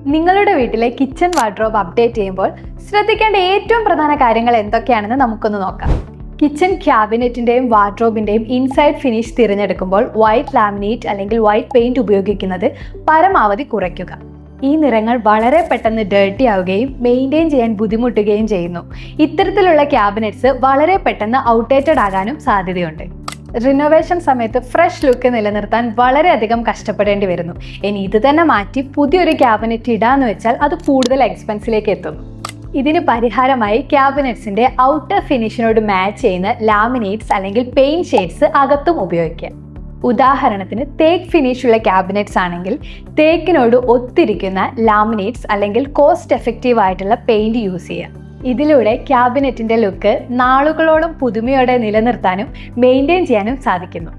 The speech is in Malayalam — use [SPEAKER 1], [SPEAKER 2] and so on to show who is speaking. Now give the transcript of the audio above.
[SPEAKER 1] നിങ്ങളുടെ വീട്ടിലെ കിച്ചൺ വാർഡ്രോബ് അപ്ഡേറ്റ് ചെയ്യുമ്പോൾ ശ്രദ്ധിക്കേണ്ട ഏറ്റവും പ്രധാന കാര്യങ്ങൾ എന്തൊക്കെയാണെന്ന് നമുക്കൊന്ന് നോക്കാം. കിച്ചൺ ക്യാബിനറ്റിൻ്റെയും വാർഡ്രോബിൻ്റെയും ഇൻസൈഡ് ഫിനിഷ് തിരഞ്ഞെടുക്കുമ്പോൾ വൈറ്റ് ലാമിനേറ്റ് അല്ലെങ്കിൽ വൈറ്റ് പെയിൻറ് ഉപയോഗിക്കുന്നത് പരമാവധി കുറയ്ക്കുക. ഈ നിറങ്ങൾ വളരെ പെട്ടെന്ന് ഡേർട്ടി ആവുകയും മെയിൻറ്റെയിൻ ചെയ്യാൻ ബുദ്ധിമുട്ടുകയും ചെയ്യുന്നു. ഇത്തരത്തിലുള്ള ക്യാബിനറ്റ്സ് വളരെ പെട്ടെന്ന് ഔട്ട്ഡേറ്റഡ് ആകാനും സാധ്യതയുണ്ട്. റിനോവേഷൻ സമയത്ത് ഫ്രഷ് ലുക്ക് നിലനിർത്താൻ വളരെയധികം കഷ്ടപ്പെടേണ്ടി വരുന്നു. ഇനി ഇത് തന്നെ മാറ്റി പുതിയൊരു ക്യാബിനറ്റ് ഇടാന്ന് വെച്ചാൽ അത് കൂടുതൽ എക്സ്പെൻസിലേക്ക് എത്തുന്നു. ഇതിന് പരിഹാരമായി ക്യാബിനറ്റ്സിന്റെ ഔട്ടർ ഫിനിഷിനോട് മാച്ച് ചെയ്യുന്ന ലാമിനേറ്റ്സ് അല്ലെങ്കിൽ പെയിന്റ് ഷെയ്ഡ്സ് അകത്തും ഉപയോഗിക്കുക. ഉദാഹരണത്തിന് തേക്ക് ഫിനിഷുള്ള ക്യാബിനറ്റ്സ് ആണെങ്കിൽ തേക്കിനോട് ഒത്തിരിക്കുന്ന ലാമിനേറ്റ്സ് അല്ലെങ്കിൽ കോസ്റ്റ് എഫക്റ്റീവ് ആയിട്ടുള്ള പെയിന്റ് യൂസ് ചെയ്യുക. ഇതിലൂടെ ക്യാബിനറ്റിന്റെ ലുക്ക് നാളുകളോളം പുതുമയോടെ നിലനിർത്താനും മെയിൻറ്റെയിൻ ചെയ്യാനും സാധിക്കുന്നു.